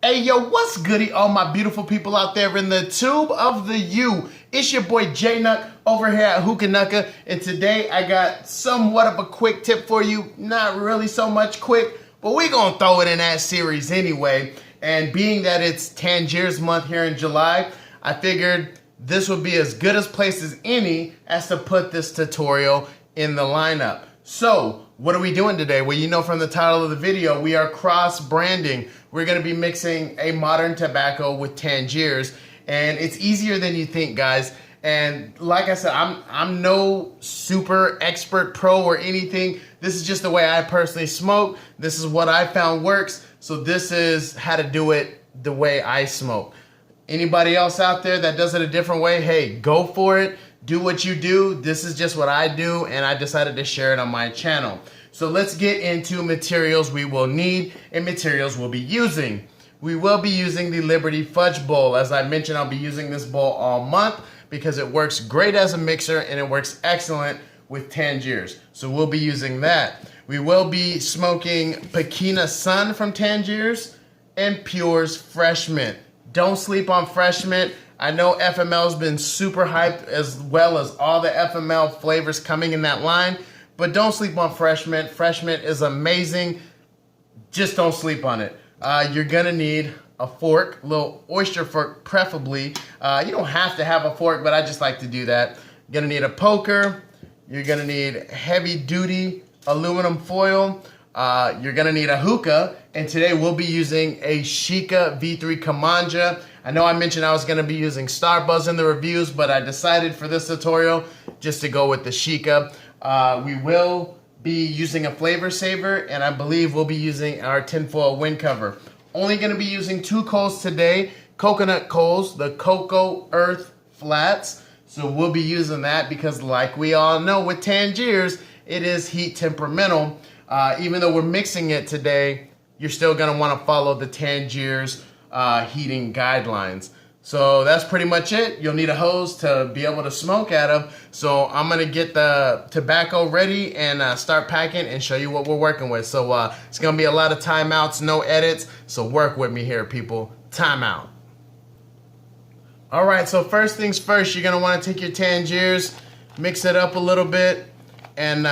Hey yo, what's goody all my beautiful people out there in the tube of the U? It's your boy J-Nuck over here at Hookah, and today I got somewhat of a quick tip for you. Not really so much quick, but we gonna throw it in that series anyway. And being that it's Tangiers month here in July, I figured this would be as good a place as any as to put this tutorial in the lineup. So, what are we doing today? Well, you know from the title of the video, we are cross-branding. We're gonna be mixing a modern tobacco with Tangiers, and it's easier than you think, guys. And like I said, I'm no super expert pro or anything. This is just the way I personally smoke. This is what I found works. So this is how to do it the way I smoke. Anybody else out there that does it a different way, hey, go for it. Do what you do. This is just what I do, and I decided to share it on my channel. So let's get into materials we will need and materials we'll be using. We will be using the Liberty Fudge Bowl. As I mentioned, I'll be using this bowl all month because it works great as a mixer and it works excellent with Tangiers. So we'll be using that. We will be smoking Pequena Sun from Tangiers and Pure's Fresh Mint. Don't sleep on Fresh Mint. I know FML's been super hyped, as well as all the FML flavors coming in that line, but don't sleep on Fresh Mint. Fresh Mint is amazing. Just don't sleep on it. You're gonna need a fork, a little oyster fork preferably. You don't have to have a fork, but I just like to do that. You're gonna need a poker. You're gonna need heavy duty aluminum foil. You're gonna need a hookah, and today we'll be using a Shika V3 Kamanja. I know I mentioned I was gonna be using Star Buzz in the reviews, but I decided for this tutorial just to go with the Shika. We will be using a flavor saver, and I believe we'll be using our tinfoil wind cover. Only gonna be using 2 coals today, coconut coals, the Cocoa Earth Flats. So we'll be using that because, like we all know with Tangiers, it is heat temperamental. Even though we're mixing it today, you're still gonna wanna follow the Tangiers heating guidelines. So that's pretty much it. You'll need a hose to be able to smoke out of. So I'm gonna get the tobacco ready and start packing and show you what we're working with. So it's gonna be a lot of timeouts, no edits. So work with me here, people. Timeout. All right, so first things first, you're gonna wanna take your Tangiers, mix it up a little bit, and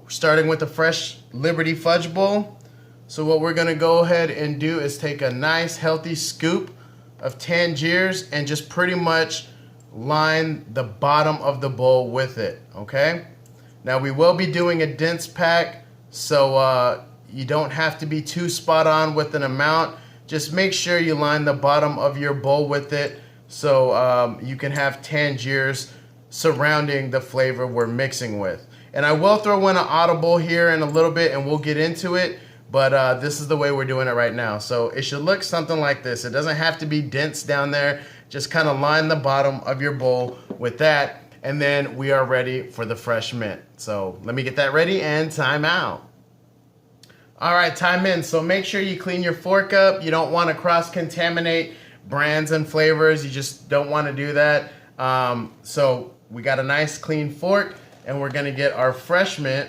starting with the fresh Liberty Fudge Bowl. So what we're gonna go ahead and do is take a nice healthy scoop of Tangiers and just pretty much line the bottom of the bowl with it, okay? Now we will be doing a dense pack, so you don't have to be too spot on with an amount. Just make sure you line the bottom of your bowl with it so you can have Tangiers surrounding the flavor we're mixing with. And I will throw in an audible here in a little bit and we'll get into it, but this is the way we're doing it right now. So it should look something like this. It doesn't have to be dense down there. Just kind of line the bottom of your bowl with that, and then we are ready for the fresh mint. So let me get that ready and time out. All right, time in. So make sure you clean your fork up. You don't want to cross-contaminate brands and flavors. You just don't want to do that. So we got a nice clean fork, and we're gonna get our fresh mint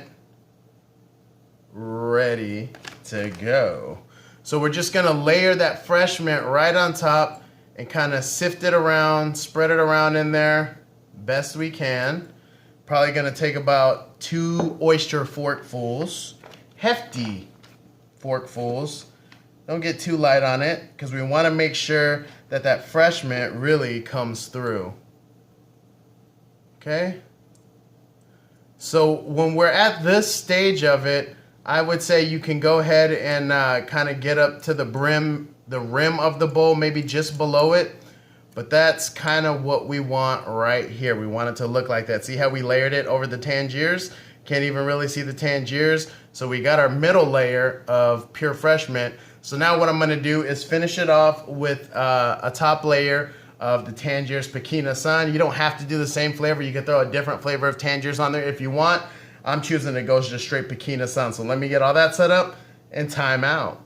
ready to go. So we're just gonna layer that fresh mint right on top and kind of sift it around, spread it around in there best we can. Probably gonna take about 2 oyster forkfuls, hefty forkfuls. Don't get too light on it because we wanna make sure that that fresh mint really comes through. Okay? So when we're at this stage of it, I would say you can go ahead and kind of get up to the rim of the bowl, maybe just below it. But that's kind of what we want right here. We want it to look like that. See how we layered it over the Tangiers? Can't even really see the Tangiers. So we got our middle layer of pure fresh mint. So now what I'm gonna do is finish it off with a top layer of the Tangiers Pequena Sun. You don't have to do the same flavor. You can throw a different flavor of Tangiers on there if you want. I'm choosing to go just straight Pequena Sun. So let me get all that set up and time out.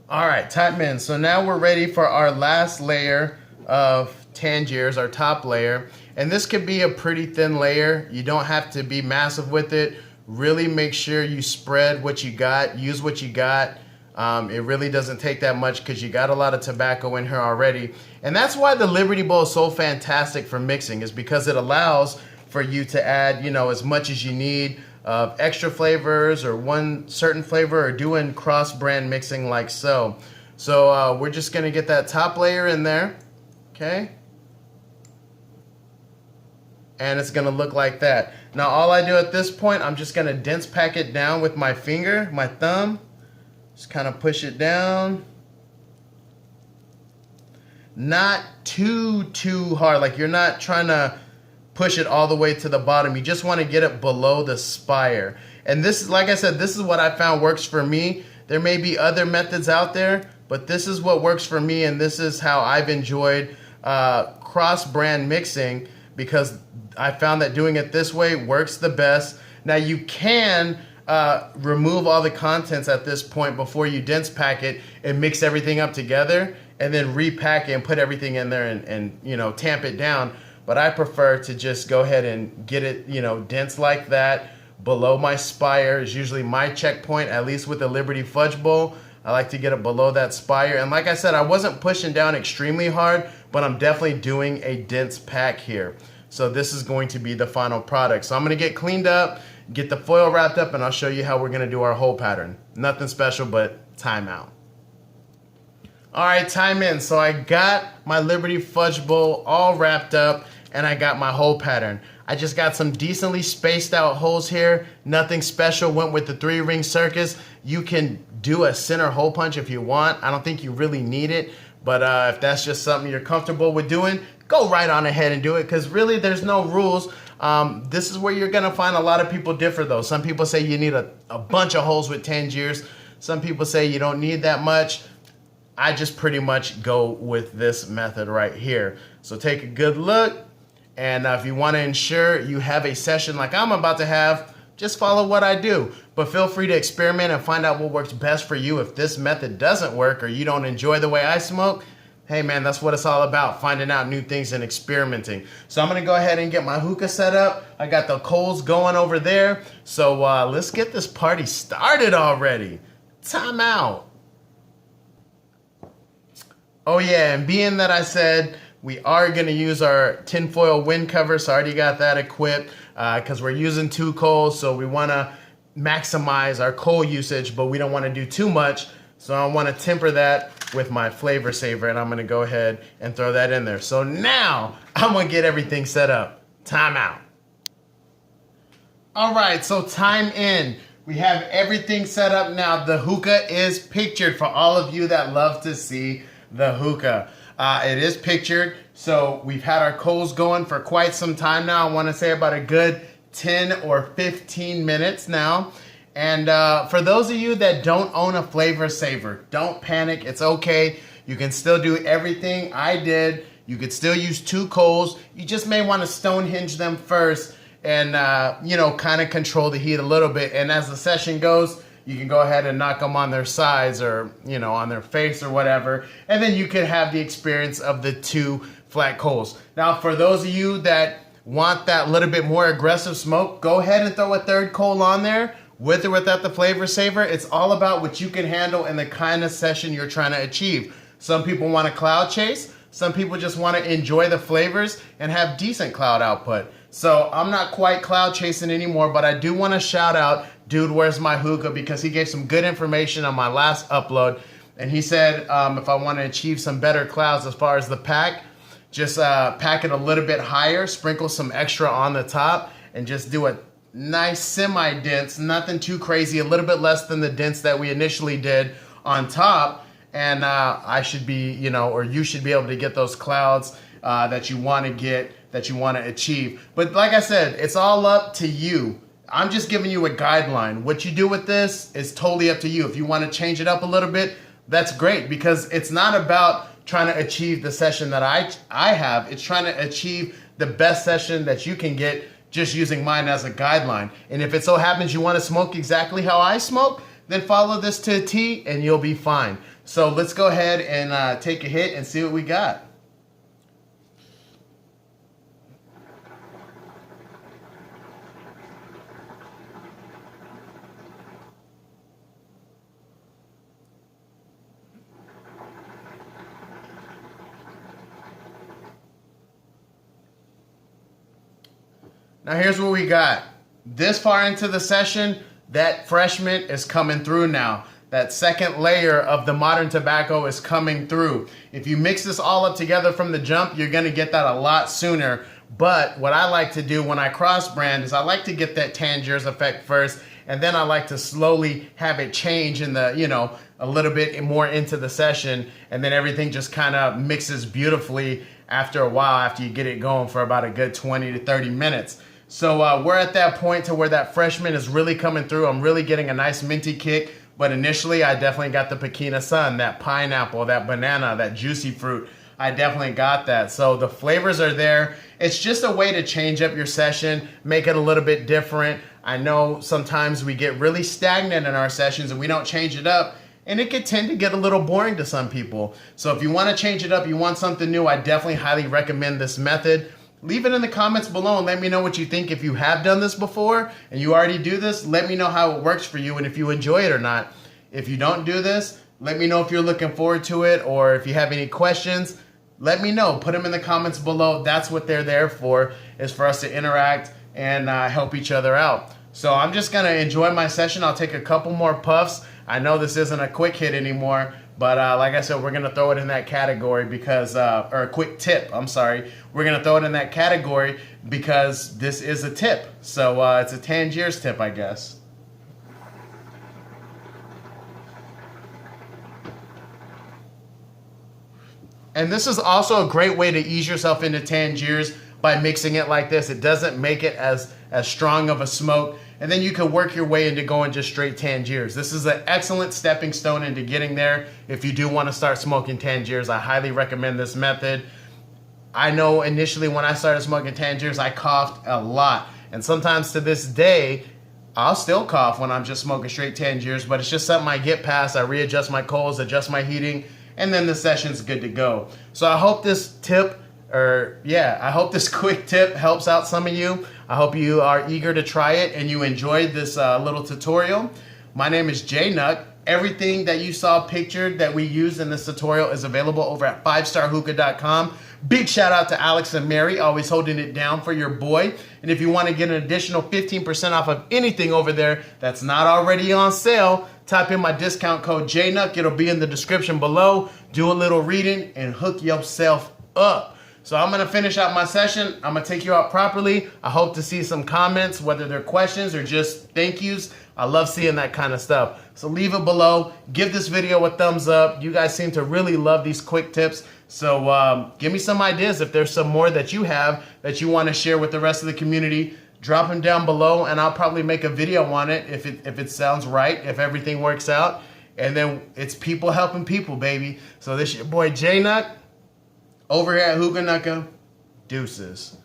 All right, time in. So now we're ready for our last layer of Tangiers, our top layer. And this could be a pretty thin layer. You don't have to be massive with it. Really make sure you spread what you got, use what you got. It really doesn't take that much because you got a lot of tobacco in here already. And that's why the Liberty Bowl is so fantastic for mixing, is because it allows for you to add, you know, as much as you need of extra flavors or one certain flavor, or doing cross-brand mixing like so. So we're just gonna get that top layer in there, okay? And it's gonna look like that. Now all I do at this point, I'm just gonna dense pack it down with my finger, my thumb. Just kind of push it down. Not too hard, like you're not trying to push it all the way to the bottom. You just want to get it below the spire. And this is, like I said, this is what I found works for me. There may be other methods out there, but this is what works for me, and this is how I've enjoyed cross-brand mixing, because I found that doing it this way works the best. Now you can remove all the contents at this point before you dense pack it and mix everything up together, and then repack it and put everything in there and you know, tamp it down. But I prefer to just go ahead and get it, you know, dense like that. Below my spire is usually my checkpoint, at least with the Liberty Fudge Bowl. I like to get it below that spire. And like I said, I wasn't pushing down extremely hard, but I'm definitely doing a dense pack here. So this is going to be the final product. So I'm gonna get cleaned up, get the foil wrapped up, and I'll show you how we're gonna do our hole pattern. Nothing special, but time out. All right, time in. So I got my Liberty Fudge Bowl all wrapped up, and I got my hole pattern. I just got some decently spaced out holes here. Nothing special, went with the 3-ring circus. You can do a center hole punch if you want. I don't think you really need it, but if that's just something you're comfortable with doing, go right on ahead and do it, because really there's no rules. This is where you're gonna find a lot of people differ though. Some people say you need a bunch of holes with Tangiers. Some people say you don't need that much. I just pretty much go with this method right here. So take a good look. And if you want to ensure you have a session like I'm about to have, just follow what I do. But feel free to experiment and find out what works best for you. If this method doesn't work or you don't enjoy the way I smoke, hey man, that's what it's all about, finding out new things and experimenting. So I'm going to go ahead and get my hookah set up. I got the coals going over there. So let's get this party started already. Time out. Oh yeah, and being that I said we are going to use our tinfoil wind cover, so I already got that equipped because we're using 2 coals, so we want to maximize our coal usage, but we don't want to do too much. So I want to temper that with my flavor saver, and I'm going to go ahead and throw that in there. So now I'm going to get everything set up. Time out. All right, so time in. We have everything set up now. The hookah is pictured for all of you that love to see the hookah. It is pictured, so we've had our coals going for quite some time now. I want to say about a good 10 or 15 minutes now. And for those of you that don't own a flavor saver, don't panic. It's okay. You can still do everything I did. You could still use 2 coals. You just may want to stone hinge them first and, you know, kind of control the heat a little bit. And as the session goes, you can go ahead and knock them on their sides or, you know, on their face or whatever. And then you can have the experience of the 2 flat coals. Now, for those of you that want that little bit more aggressive smoke, go ahead and throw a 3rd coal on there. With or without the flavor saver, it's all about what you can handle and the kind of session you're trying to achieve. Some people want to cloud chase. Some people just want to enjoy the flavors and have decent cloud output. So I'm not quite cloud chasing anymore, but I do want to shout out Dude Where's My Hookah, because he gave some good information on my last upload. And he said if I want to achieve some better clouds as far as the pack, just pack it a little bit higher, sprinkle some extra on the top, and just do a nice semi-dense, nothing too crazy, a little bit less than the dense that we initially did on top. And I should be, you know, or you should be able to get those clouds that you want to get, that you want to achieve. But like I said, it's all up to you. I'm just giving you a guideline. What you do with this is totally up to you. If you want to change it up a little bit, that's great, because it's not about trying to achieve the session that I have. It's trying to achieve the best session that you can get just using mine as a guideline. And if it so happens you want to smoke exactly how I smoke, then follow this to a T and you'll be fine. So let's go ahead and take a hit and see what we got. Now here's what we got. This far into the session, that freshman is coming through now. That second layer of the modern tobacco is coming through. If you mix this all up together from the jump, you're gonna get that a lot sooner. But what I like to do when I cross brand is I like to get that Tangiers effect first, and then I like to slowly have it change in the, you know, a little bit more into the session, and then everything just kind of mixes beautifully after a while, after you get it going for about a good 20 to 30 minutes. So we're at that point to where that freshman is really coming through. I'm really getting a nice minty kick, but initially I definitely got the Pekina Sun, that pineapple, that banana, that juicy fruit. I definitely got that. So the flavors are there. It's just a way to change up your session, make it a little bit different. I know sometimes we get really stagnant in our sessions and we don't change it up, and it could tend to get a little boring to some people. So if you want to change it up, you want something new, I definitely highly recommend this method. Leave it in the comments below and let me know what you think. If you have done this before and you already do this, let me know how it works for you and if you enjoy it or not. If you don't do this, let me know if you're looking forward to it, or if you have any questions, let me know. Put them in the comments below. That's what they're there for, is for us to interact and help each other out. So I'm just gonna enjoy my session. I'll take a couple more puffs. I know this isn't a quick hit anymore, but like I said, we're gonna throw it in that category because, or a quick tip, I'm sorry. We're gonna throw it in that category because this is a tip. So it's a Tangiers tip, I guess. And this is also a great way to ease yourself into Tangiers by mixing it like this. It doesn't make it as strong of a smoke. And then you can work your way into going just straight Tangiers. This is an excellent stepping stone into getting there. If you do want to start smoking Tangiers, I highly recommend this method. I know initially when I started smoking Tangiers, I coughed a lot. And sometimes to this day, I'll still cough when I'm just smoking straight Tangiers, but it's just something I get past. I readjust my coals, adjust my heating, and then the session's good to go. So I hope this tip, I hope this quick tip helps out some of you. I hope you are eager to try it and you enjoyed this little tutorial. My name is JNuck. Everything that you saw pictured that we used in this tutorial is available over at 5starhookah.com. Big shout out to Alex and Mary, always holding it down for your boy. And if you want to get an additional 15% off of anything over there that's not already on sale, type in my discount code JNuck. It'll be in the description below. Do a little reading and hook yourself up. So I'm going to finish out my session. I'm going to take you out properly. I hope to see some comments, whether they're questions or just thank yous. I love seeing that kind of stuff. So leave it below. Give this video a thumbs up. You guys seem to really love these quick tips. So give me some ideas. If there's some more that you have that you want to share with the rest of the community, drop them down below and I'll probably make a video on it if it sounds right, if everything works out. And then it's people helping people, baby. So this is your boy JNuck over here at Hookah. Deuces.